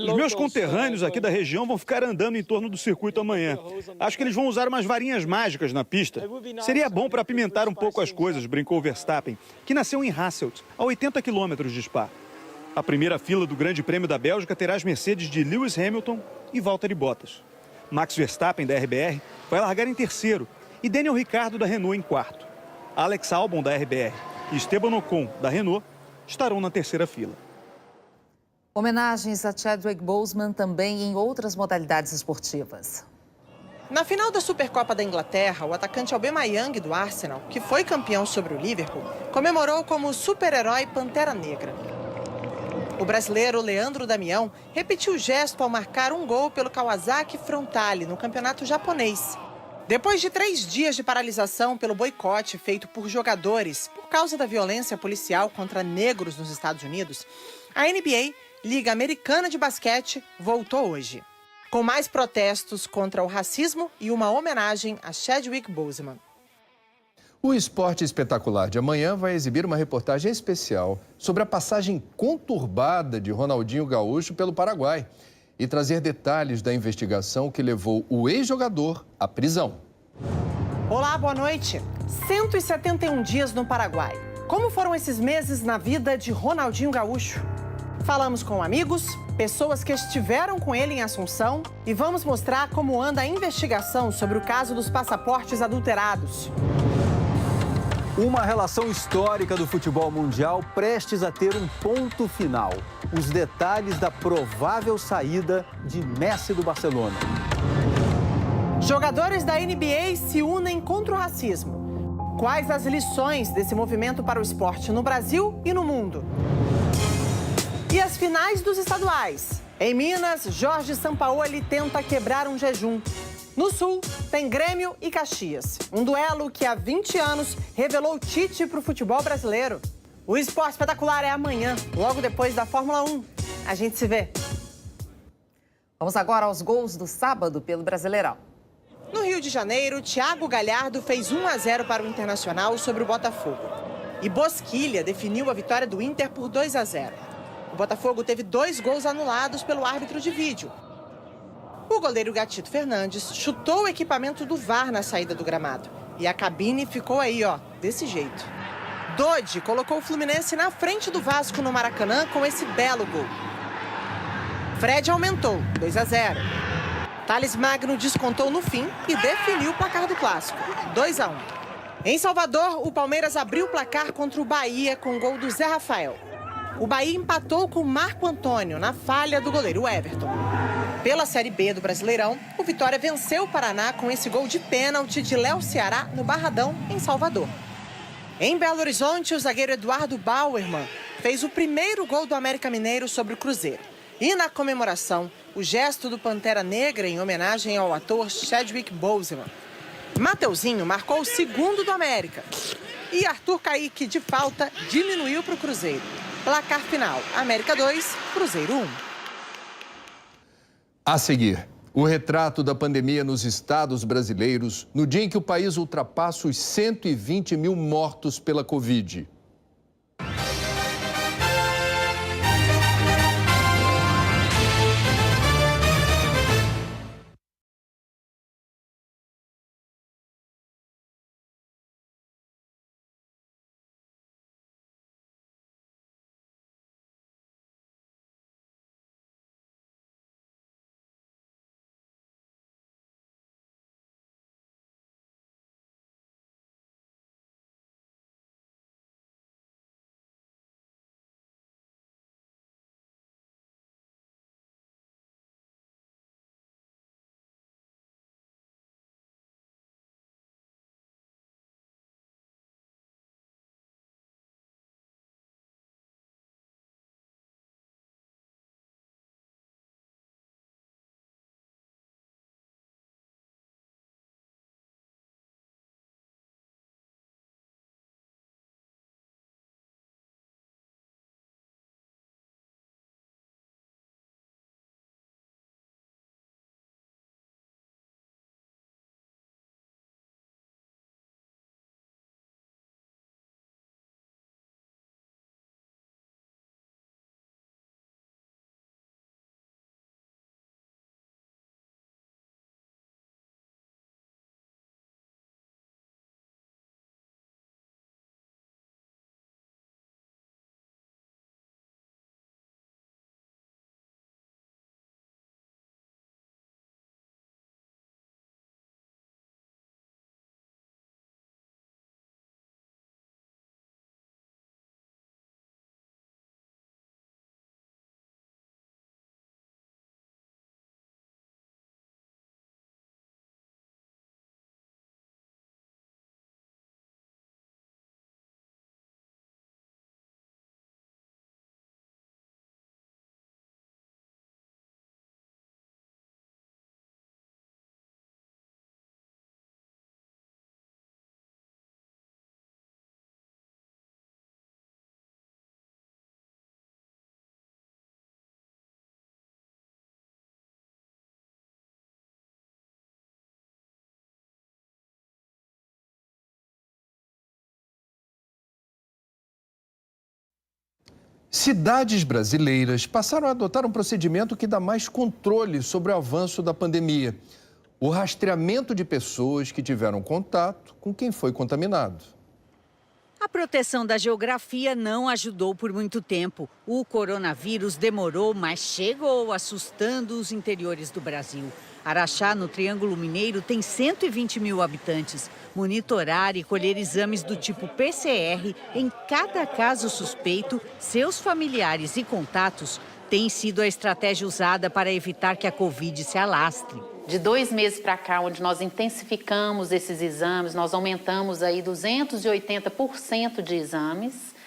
Os meus conterrâneos aqui da região vão ficar andando em torno do circuito amanhã. Acho que eles vão usar umas varinhas mágicas na pista. Seria bom para apimentar um pouco as coisas, brincou Verstappen, que nasceu em Hasselt, a 80 quilômetros de Spa. A primeira fila do Grande Prêmio da Bélgica terá as Mercedes de Lewis Hamilton e Valtteri Bottas. Max Verstappen, da RBR, vai largar em terceiro e Daniel Ricciardo, da Renault, em quarto. Alex Albon, da RBR, e Esteban Ocon, da Renault, estarão na terceira fila. Homenagens a Chadwick Boseman também em outras modalidades esportivas. Na final da Supercopa da Inglaterra, o atacante Aubameyang do Arsenal, que foi campeão sobre o Liverpool, comemorou como super-herói Pantera Negra. O brasileiro Leandro Damião repetiu o gesto ao marcar um gol pelo Kawasaki Frontale no campeonato japonês. Depois de 3 dias de paralisação pelo boicote feito por jogadores por causa da violência policial contra negros nos Estados Unidos, a NBA, Liga Americana de Basquete, voltou hoje, com mais protestos contra o racismo e uma homenagem a Chadwick Boseman. O Esporte Espetacular de amanhã vai exibir uma reportagem especial sobre a passagem conturbada de Ronaldinho Gaúcho pelo Paraguai e trazer detalhes da investigação que levou o ex-jogador à prisão. Olá, boa noite. 171 dias no Paraguai. Como foram esses meses na vida de Ronaldinho Gaúcho? Falamos com amigos, pessoas que estiveram com ele em Assunção e vamos mostrar como anda a investigação sobre o caso dos passaportes adulterados. Uma relação histórica do futebol mundial prestes a ter um ponto final. Os detalhes da provável saída de Messi do Barcelona. Jogadores da NBA se unem contra o racismo. Quais as lições desse movimento para o esporte no Brasil e no mundo? E as finais dos estaduais. Em Minas, Jorge Sampaoli tenta quebrar um jejum. No Sul, tem Grêmio e Caxias. Um duelo que há 20 anos revelou o Tite para o futebol brasileiro. O Esporte Espetacular é amanhã, logo depois da Fórmula 1. A gente se vê. Vamos agora aos gols do sábado pelo Brasileirão. No Rio de Janeiro, Thiago Galhardo fez 1-0 para o Internacional sobre o Botafogo. E Bosquilha definiu a vitória do Inter por 2-0. O Botafogo teve 2 gols anulados pelo árbitro de vídeo. O goleiro Gatito Fernandes chutou o equipamento do VAR na saída do gramado. E a cabine ficou aí, ó, desse jeito. Dodi colocou o Fluminense na frente do Vasco no Maracanã com esse belo gol. Fred aumentou, 2-0. Thales Magno descontou no fim e definiu o placar do clássico, 2-1. Em Salvador, o Palmeiras abriu o placar contra o Bahia com o gol do Zé Rafael. O Bahia empatou com Marco Antônio na falha do goleiro Everton. Pela Série B do Brasileirão, o Vitória venceu o Paraná com esse gol de pênalti de Léo Ceará no Barradão, em Salvador. Em Belo Horizonte, o zagueiro Eduardo Bauerman fez o primeiro gol do América Mineiro sobre o Cruzeiro. E na comemoração, o gesto do Pantera Negra em homenagem ao ator Chadwick Boseman. Mateuzinho marcou o segundo do América. E Arthur Caíque, de falta, diminuiu para o Cruzeiro. Placar final, América 2, Cruzeiro 1. A seguir, o retrato da pandemia nos estados brasileiros no dia em que o país ultrapassa os 120 mil mortos pela Covid. Cidades brasileiras passaram a adotar um procedimento que dá mais controle sobre o avanço da pandemia: o rastreamento de pessoas que tiveram contato com quem foi contaminado. A proteção da geografia não ajudou por muito tempo. O coronavírus demorou, mas chegou, assustando os interiores do Brasil. Araxá, no Triângulo Mineiro, tem 120 mil habitantes. Monitorar e colher exames do tipo PCR em cada caso suspeito, seus familiares e contatos, tem sido a estratégia usada para evitar que a Covid se alastre. De 2 meses para cá, onde nós intensificamos esses exames, nós aumentamos aí 280% de exames.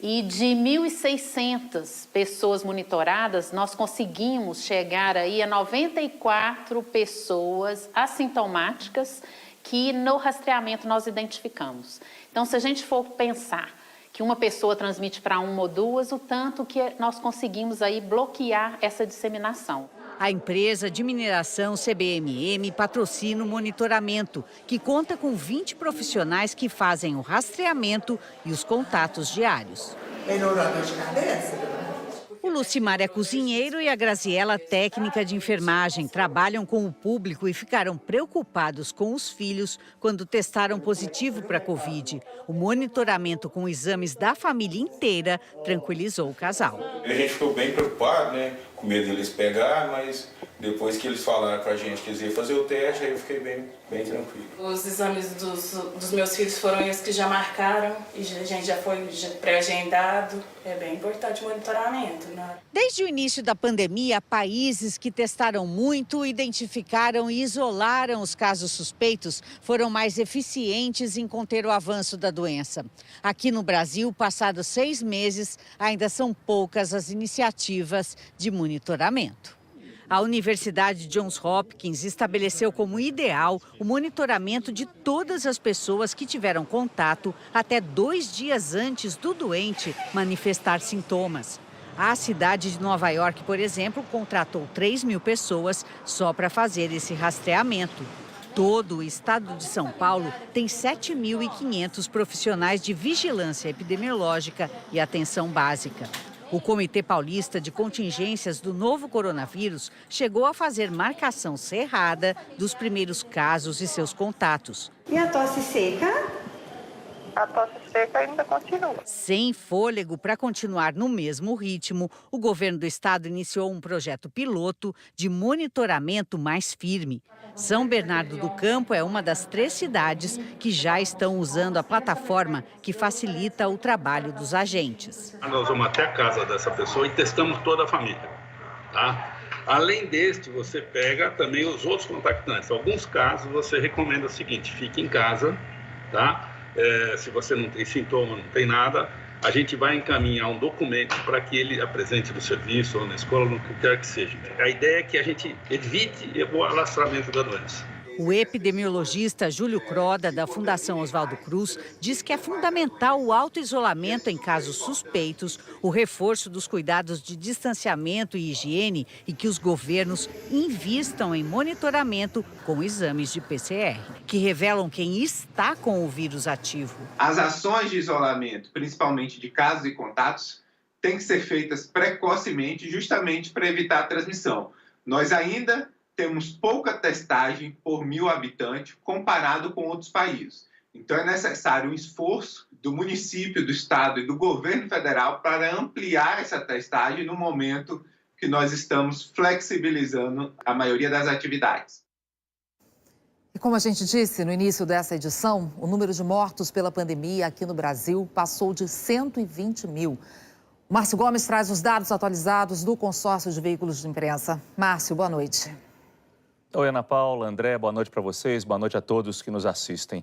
E de 1.600 pessoas monitoradas, nós conseguimos chegar aí a 94 pessoas assintomáticas que no rastreamento nós identificamos. Então, se a gente for pensar que uma pessoa transmite para 1 ou 2, o tanto que nós conseguimos aí bloquear essa disseminação. A empresa de mineração CBMM patrocina o monitoramento, que conta com 20 profissionais que fazem o rastreamento e os contatos diários. Melhorou a dor de cabeça? O Lucimar é cozinheiro e a Graziela, técnica de enfermagem. Trabalham com o público e ficaram preocupados com os filhos quando testaram positivo para a Covid. O monitoramento com exames da família inteira tranquilizou o casal. A gente ficou bem preocupado, né? Com medo deles pegar, mas depois que eles falaram pra gente que eles iam fazer o teste, aí eu fiquei bem tranquilo. Os exames dos meus filhos foram esses que já marcaram e a gente já foi pré-agendado. É bem importante o monitoramento, né? Desde o início da pandemia, países que testaram muito, identificaram e isolaram os casos suspeitos foram mais eficientes em conter o avanço da doença. Aqui no Brasil, passados 6 meses, ainda são poucas as iniciativas de monitoramento. A Universidade Johns Hopkins estabeleceu como ideal o monitoramento de todas as pessoas que tiveram contato até 2 dias antes do doente manifestar sintomas. A cidade de Nova York, por exemplo, contratou 3.000 pessoas só para fazer esse rastreamento. Todo o estado de São Paulo tem 7.500 profissionais de vigilância epidemiológica e atenção básica. O Comitê Paulista de Contingências do novo coronavírus chegou a fazer marcação cerrada dos primeiros casos e seus contatos. E a tosse seca? A tosse seca ainda continua. Sem fôlego para continuar no mesmo ritmo, o governo do estado iniciou um projeto piloto de monitoramento mais firme. São Bernardo do Campo é uma das 3 cidades que já estão usando a plataforma que facilita o trabalho dos agentes. Nós vamos até a casa dessa pessoa e testamos toda a família, tá? Além deste, você pega também os outros contactantes. Em alguns casos, você recomenda o seguinte: fique em casa, tá? Se você não tem sintoma, não tem nada, a gente vai encaminhar um documento para que ele apresente no serviço ou na escola, no que quer que seja. A ideia é que a gente evite o alastramento da doença. O epidemiologista Júlio Croda, da Fundação Oswaldo Cruz, diz que é fundamental o autoisolamento em casos suspeitos, o reforço dos cuidados de distanciamento e higiene e que os governos invistam em monitoramento com exames de PCR, que revelam quem está com o vírus ativo. As ações de isolamento, principalmente de casos e contatos, têm que ser feitas precocemente, justamente para evitar a transmissão. Nós ainda temos pouca testagem por 1.000 habitantes comparado com outros países. Então é necessário um esforço do município, do estado e do governo federal para ampliar essa testagem no momento que nós estamos flexibilizando a maioria das atividades. E como a gente disse no início dessa edição, o número de mortos pela pandemia aqui no Brasil passou de 120 mil. Márcio Gomes traz os dados atualizados do consórcio de veículos de imprensa. Márcio, boa noite. Oi, Ana Paula, André, boa noite para vocês, boa noite a todos que nos assistem.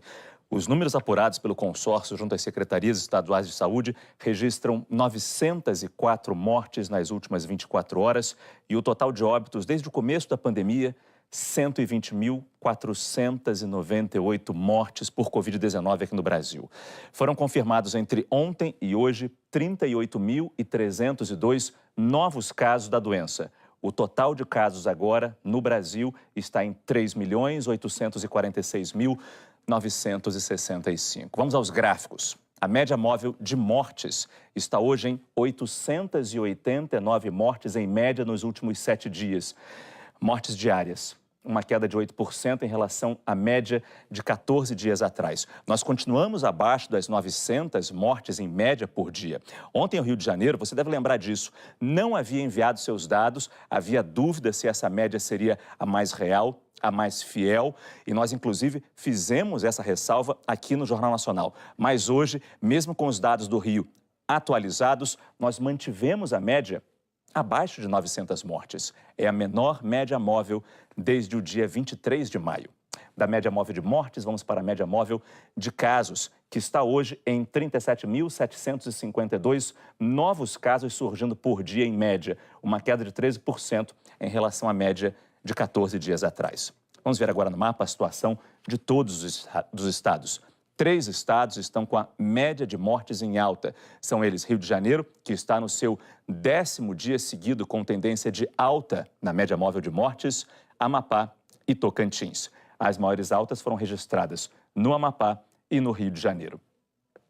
Os números apurados pelo consórcio junto às secretarias estaduais de saúde registram 904 mortes nas últimas 24 horas e o total de óbitos desde o começo da pandemia, 120.498 mortes por Covid-19 aqui no Brasil. Foram confirmados entre ontem e hoje 38.302 novos casos da doença. O total de casos agora no Brasil está em 3.846.965. Vamos aos gráficos. A média móvel de mortes está hoje em 889 mortes em média nos últimos 7 dias. Mortes diárias, uma queda de 8% em relação à média de 14 dias atrás. Nós continuamos abaixo das 900 mortes em média por dia. Ontem, no Rio de Janeiro, você deve lembrar disso, não havia enviado seus dados, havia dúvida se essa média seria a mais real, a mais fiel, e nós, inclusive, fizemos essa ressalva aqui no Jornal Nacional. Mas hoje, mesmo com os dados do Rio atualizados, nós mantivemos a média abaixo de 900 mortes. É a menor média móvel desde o dia 23 de maio. Da média móvel de mortes, vamos para a média móvel de casos, que está hoje em 37.752 novos casos surgindo por dia em média, uma queda de 13% em relação à média de 14 dias atrás. Vamos ver agora no mapa a situação de todos os estados. 3 estados estão com a média de mortes em alta. São eles Rio de Janeiro, que está no seu 10º dia seguido com tendência de alta na média móvel de mortes, Amapá e Tocantins. As maiores altas foram registradas no Amapá e no Rio de Janeiro.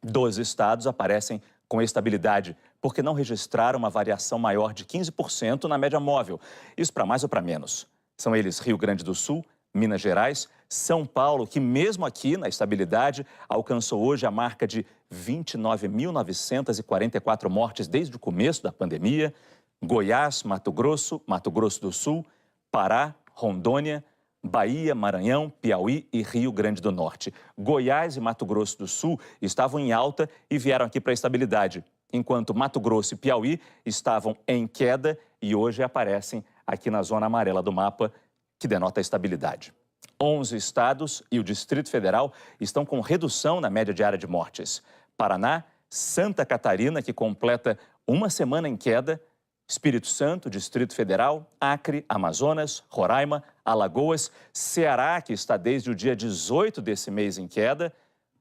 12 estados aparecem com estabilidade, porque não registraram uma variação maior de 15% na média móvel. Isso para mais ou para menos. São eles Rio Grande do Sul, Minas Gerais, São Paulo, que mesmo aqui na estabilidade alcançou hoje a marca de 29.944 mortes desde o começo da pandemia, Goiás, Mato Grosso do Sul, Pará, Rondônia, Bahia, Maranhão, Piauí e Rio Grande do Norte. Goiás e Mato Grosso do Sul estavam em alta e vieram aqui para a estabilidade, enquanto Mato Grosso e Piauí estavam em queda e hoje aparecem aqui na zona amarela do mapa, que denota a estabilidade. 11 estados e o Distrito Federal estão com redução na média diária de mortes. Paraná, Santa Catarina, que completa uma semana em queda, Espírito Santo, Distrito Federal, Acre, Amazonas, Roraima, Alagoas, Ceará, que está desde o dia 18 desse mês em queda,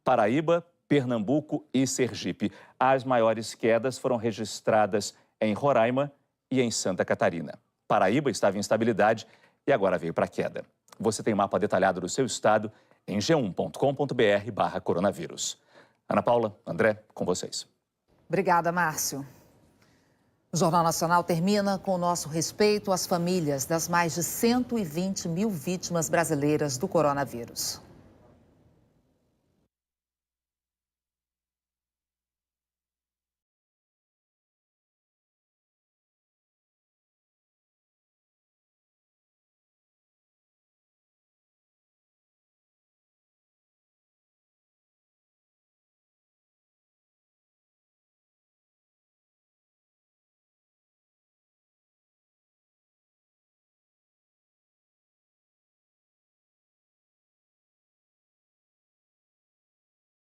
Paraíba, Pernambuco e Sergipe. As maiores quedas foram registradas em Roraima e em Santa Catarina. Paraíba estava em estabilidade e agora veio para a queda. Você tem um mapa detalhado do seu estado em g1.com.br/coronavírus. Ana Paula, André, com vocês. Obrigada, Márcio. O Jornal Nacional termina com o nosso respeito às famílias das mais de 120 mil vítimas brasileiras do coronavírus.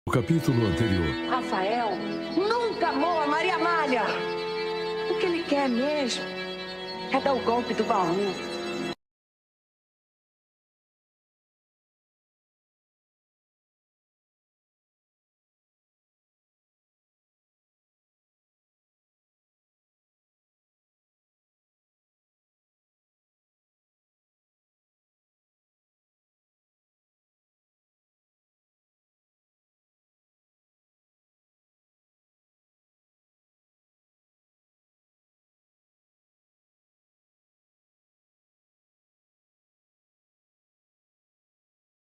O capítulo anterior. Rafael nunca amou a Maria Amália. O que ele quer mesmo é dar o golpe do baú.